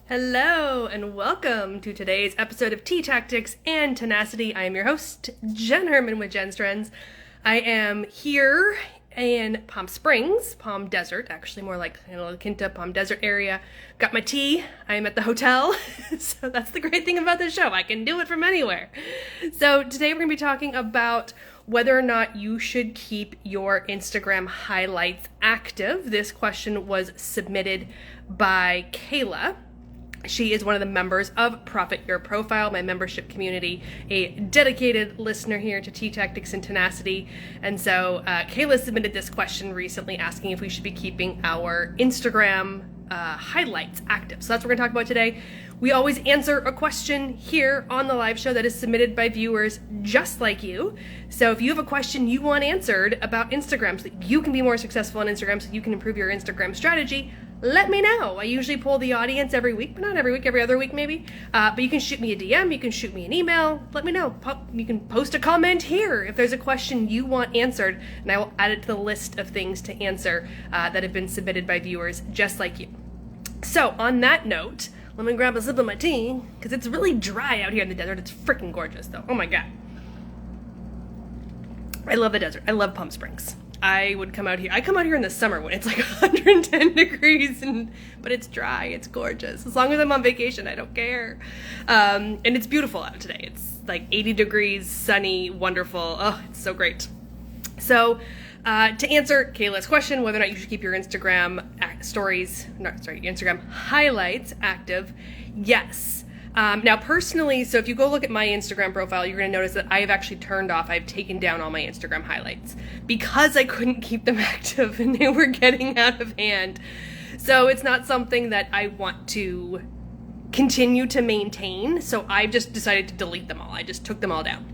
Hello and welcome to today's episode of Tea Tactics and Tenacity. I am your host, Jenn Herman with Jenn's Trends. I am here in Palm Springs, Palm Desert, actually more like La Quinta, Palm Desert area. Got my tea. I am at the hotel. So that's the great thing about this show. I can do it from anywhere. So today we're going to be talking about whether or not you should keep your Instagram highlights active. This question was submitted by Kayla. She is one of the members of Profit Your Profile, my membership community, a dedicated listener here to Tea Tactics and Tenacity. And so Kayla submitted this question recently asking if we should be keeping our Instagram highlights active. So that's what we're going to talk about today. We always answer a question here on the live show that is submitted by viewers just like you. So if you have a question you want answered about Instagram so that you can be more successful on Instagram, so you can improve your Instagram strategy, let me know. I usually poll the audience every week, but not every week, every other week maybe. But you can shoot me a DM, you can shoot me an email, let me know. You can post a comment here if there's a question you want answered, and I will add it to the list of things to answer that have been submitted by viewers just like you. So on that note, let me grab a sip of my tea, because it's really dry out here in the desert. It's freaking gorgeous though. Oh my God. I love the desert. I love Palm Springs. I would come out here. I come out here in the summer when it's like 110 degrees, but it's dry. It's gorgeous. As long as I'm on vacation, I don't care. And it's beautiful out today. It's like 80 degrees, sunny, wonderful. Oh, it's so great. So to answer Kayla's question, whether or not you should keep your Instagram Instagram highlights active, yes. Now, personally, so if you go look at my Instagram profile, you're going to notice that I have actually I've taken down all my Instagram highlights because I couldn't keep them active and they were getting out of hand. So it's not something that I want to continue to maintain. So I've just decided to delete them all. I just took them all down.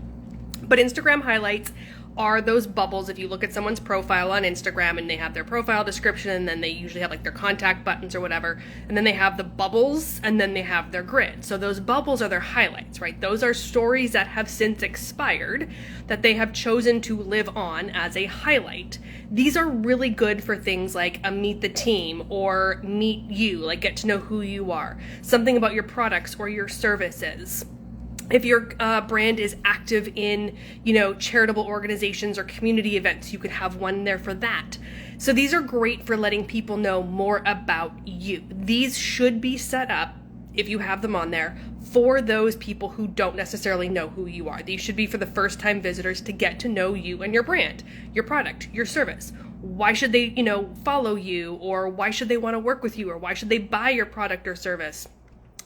But Instagram highlights are those bubbles. If you look at someone's profile on Instagram and they have their profile description, and then they usually have like their contact buttons or whatever, and then they have the bubbles, and then they have their grid. So those bubbles are their highlights, right? Those are stories that have since expired that they have chosen to live on as a highlight. These are really good for things like a meet the team or meet you, like get to know who you are, something about your products or your services. If your brand is active in, charitable organizations or community events, you could have one there for that. So these are great for letting people know more about you. These should be set up, if you have them on there, for those people who don't necessarily know who you are. These should be for the first-time visitors to get to know you and your brand, your product, your service. Why should they, follow you, or why should they want to work with you, or why should they buy your product or service?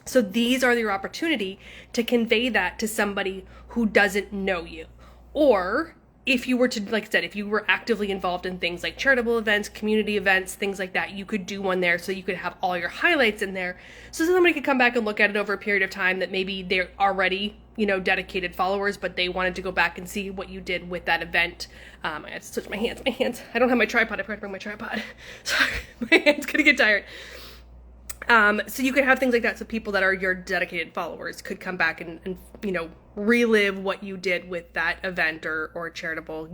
So these are your opportunity to convey that to somebody who doesn't know you. Or if you were to, like I said, if you were actively involved in things like charitable events, community events, things like that, you could do one there so you could have all your highlights in there. So somebody could come back and look at it over a period of time that maybe they're already, dedicated followers, but they wanted to go back and see what you did with that event. I have to switch my hands. I don't have my tripod. I forgot to bring my tripod. Sorry, my hand's gonna get tired. So you could have things like that, so people that are your dedicated followers could come back and relive what you did with that event or charitable,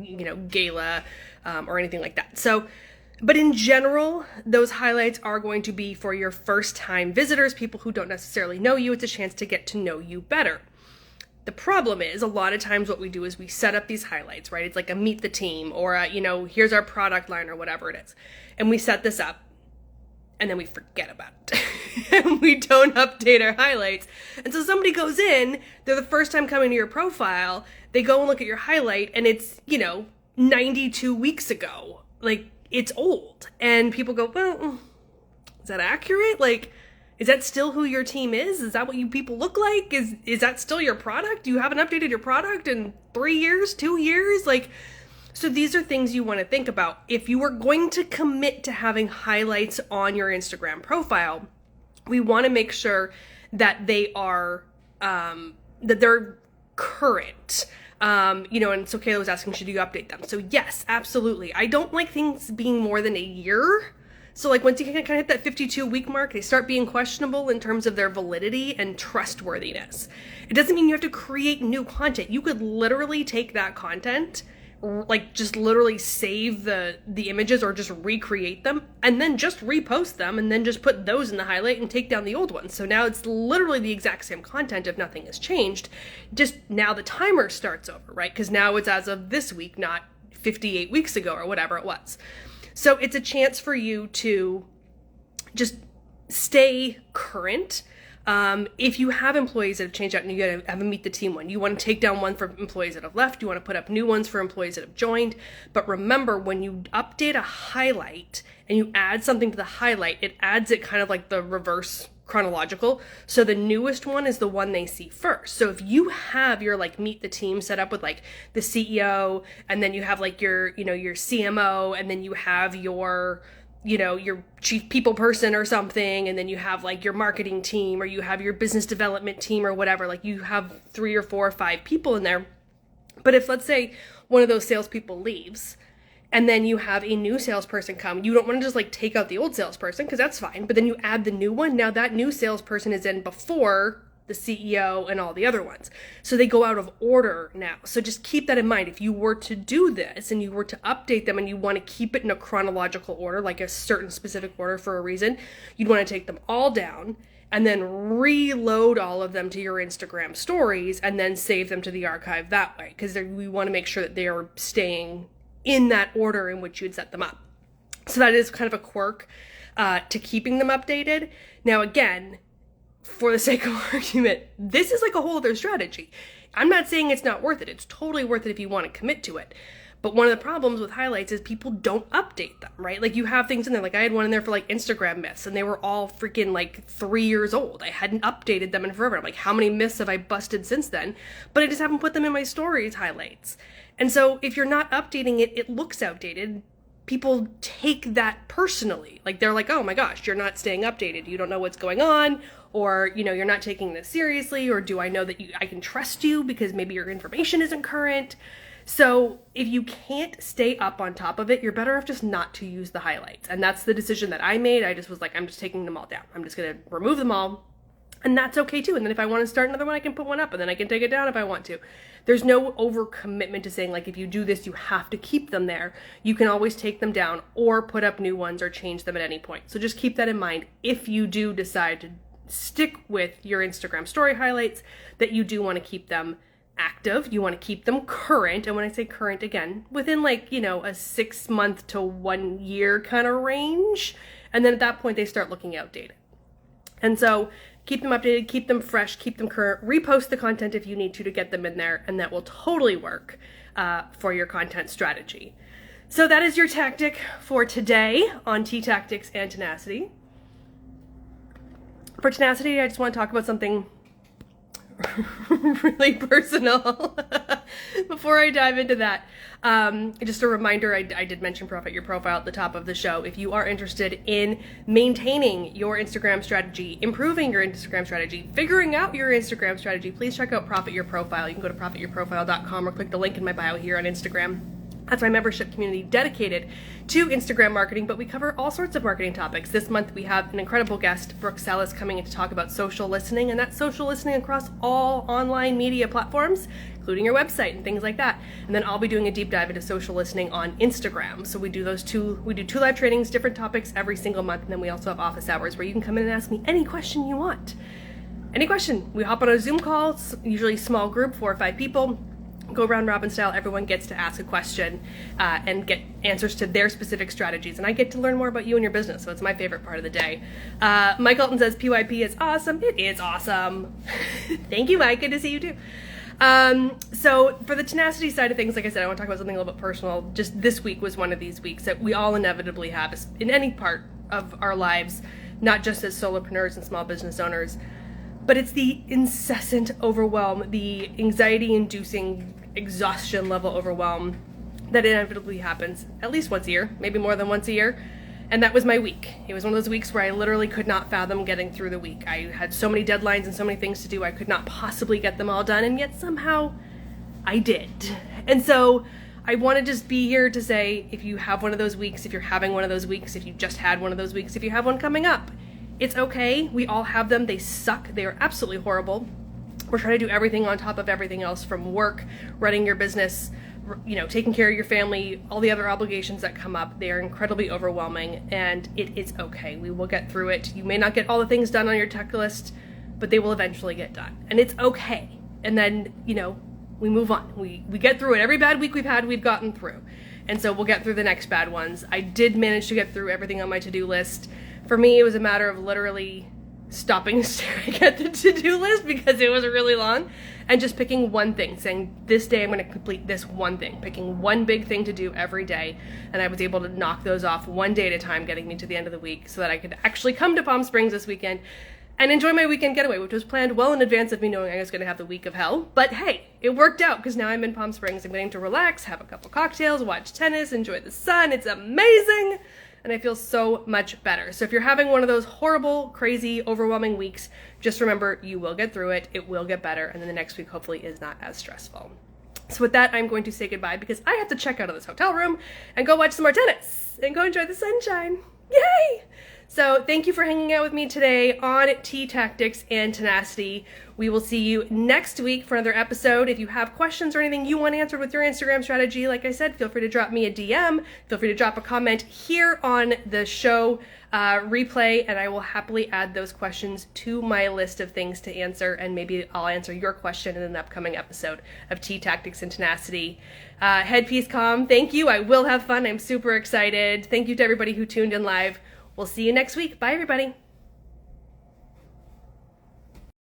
gala, or anything like that. So, but in general, those highlights are going to be for your first-time visitors, people who don't necessarily know you. It's a chance to get to know you better. The problem is, a lot of times what we do is we set up these highlights, right? It's like a meet the team, or here's our product line, or whatever it is. And we set this up, and then we forget about it. And we don't update our highlights. And so somebody goes in, they're the first time coming to your profile, they go and look at your highlight, and it's, 92 weeks ago. Like, it's old. And people go, well, is that accurate? Like, is that still who your team is? Is that what you people look like? Is that still your product? You haven't updated your product in 3 years, 2 years? Like, so these are things you want to think about. If you are going to commit to having highlights on your Instagram profile, we want to make sure that they are, that they're current. And so Kayla was asking, should you update them? So yes, absolutely. I don't like things being more than a year. So like once you kind of hit that 52-week mark, they start being questionable in terms of their validity and trustworthiness. It doesn't mean you have to create new content. You could literally take that content, like just literally save the images or just recreate them and then just repost them and then just put those in the highlight and take down the old ones. So now it's literally the exact same content if nothing has changed. Just now the timer starts over, right? Because now it's as of this week, not 58 weeks ago or whatever it was. So it's a chance for you to just stay current. If you have employees that have changed out and you have a meet the team one, you want to take down one for employees that have left, you want to put up new ones for employees that have joined. But remember, when you update a highlight and you add something to the highlight, it adds it kind of like the reverse chronological. So the newest one is the one they see first. So if you have your like meet the team set up with like the CEO, and then you have like your CMO, and then you have your chief people person or something, and then you have like your marketing team, or you have your business development team or whatever, like you have 3 or 4 or 5 people in there. But if, let's say, one of those salespeople leaves, and then you have a new salesperson come, you don't want to just like take out the old salesperson, because that's fine, but then you add the new one. Now that new salesperson is in before the CEO and all the other ones. So they go out of order now. So just keep that in mind. If you were to do this and you were to update them and you want to keep it in a chronological order, like a certain specific order for a reason, you'd want to take them all down and then reload all of them to your Instagram stories and then save them to the archive that way. Because we want to make sure that they are staying in that order in which you'd set them up. So that is kind of a quirk to keeping them updated. Now, again, for the sake of argument, this is like a whole other strategy. I'm not saying it's not worth it. It's totally worth it if you want to commit to it. But one of the problems with highlights is people don't update them, right? Like you have things in there. Like I had one in there for like Instagram myths, and they were all freaking like 3 years old. I hadn't updated them in forever. I'm like, how many myths have I busted since then? But I just haven't put them in my stories highlights. And so if you're not updating it, it looks outdated. People take that personally. Like they're like, oh my gosh, you're not staying updated. You don't know what's going on. Or, you're not taking this seriously, or do I know that I can trust you because maybe your information isn't current? So if you can't stay up on top of it, you're better off just not to use the highlights. And that's the decision that I made. I just was like, I'm just taking them all down. I'm just going to remove them all. And that's okay too. And then if I want to start another one, I can put one up, and then I can take it down if I want to. There's no overcommitment to saying like, if you do this, you have to keep them there. You can always take them down or put up new ones or change them at any point. So just keep that in mind if you do decide to stick with your Instagram story highlights, that you do want to keep them active. You want to keep them current. And when I say current, again, within like, a 6 month to 1 year kind of range. And then at that point, they start looking outdated. And so keep them updated, keep them fresh, keep them current, repost the content if you need to get them in there. And that will totally work for your content strategy. So that is your tactic for today on T-Tactics and Tenacity. For Tenacity, I just want to talk about something really personal before I dive into that. Just a reminder, I did mention Profit Your Profile at the top of the show. If you are interested in maintaining your Instagram strategy, improving your Instagram strategy, figuring out your Instagram strategy, please check out Profit Your Profile. You can go to profityourprofile.com or click the link in my bio here on Instagram. That's my membership community dedicated to Instagram marketing, but we cover all sorts of marketing topics. This month we have an incredible guest, Brooke Sellis, coming in to talk about social listening, and that's social listening across all online media platforms, including your website and things like that. And then I'll be doing a deep dive into social listening on Instagram. So we do two live trainings, different topics every single month, and then we also have office hours where you can come in and ask me any question you want. Any question. We hop on a Zoom call, it's usually small group, 4 or 5 people. Go round robin style, everyone gets to ask a question and get answers to their specific strategies. And I get to learn more about you and your business, so it's my favorite part of the day. Mike Alton says, PYP is awesome. It is awesome. Thank you, Mike. Good to see you too. So for the tenacity side of things, like I said, I want to talk about something a little bit personal. Just this week was one of these weeks that we all inevitably have in any part of our lives, not just as solopreneurs and small business owners. But it's the incessant overwhelm, the anxiety-inducing exhaustion level overwhelm that inevitably happens at least once a year, maybe more than once a year. And that was my week. It was one of those weeks where I literally could not fathom getting through the week. I had so many deadlines and so many things to do, I could not possibly get them all done, and yet somehow I did. And so I want to just be here to say, if you have one of those weeks, if you're having one of those weeks, if you just had one of those weeks, if you have one coming up, it's okay. We all have them. They suck. They are absolutely horrible. We're trying to do everything on top of everything else, from work, running your business, taking care of your family, all the other obligations that come up, they are incredibly overwhelming, and it is okay. We will get through it. You may not get all the things done on your checklist, but they will eventually get done, and it's okay. And then, we move on. We get through it. Every bad week we've had, we've gotten through. And so we'll get through the next bad ones. I did manage to get through everything on my to-do list. For me, it was a matter of literally stopping staring at the to-do list because it was really long, and just picking one thing, saying, this day I'm going to complete this one thing, picking one big thing to do every day. And I was able to knock those off one day at a time, getting me to the end of the week so that I could actually come to Palm Springs this weekend and enjoy my weekend getaway, which was planned well in advance of me knowing I was going to have the week of hell. But hey, it worked out because now I'm in Palm Springs. I'm getting to relax, have a couple cocktails, watch tennis, enjoy the sun. It's amazing. And I feel so much better. So if you're having one of those horrible, crazy, overwhelming weeks, just remember you will get through it. It will get better. And then the next week hopefully is not as stressful. So with that, I'm going to say goodbye because I have to check out of this hotel room and go watch some more tennis and go enjoy the sunshine. Yay! So thank you for hanging out with me today on Tea Tactics and Tenacity. We will see you next week for another episode. If you have questions or anything you want answered with your Instagram strategy, like I said, feel free to drop me a DM. Feel free to drop a comment here on the show replay, and I will happily add those questions to my list of things to answer, and maybe I'll answer your question in an upcoming episode of Tea Tactics and Tenacity. Headpiece calm, thank you. I will have fun. I'm super excited. Thank you to everybody who tuned in live. We'll see you next week. Bye, everybody.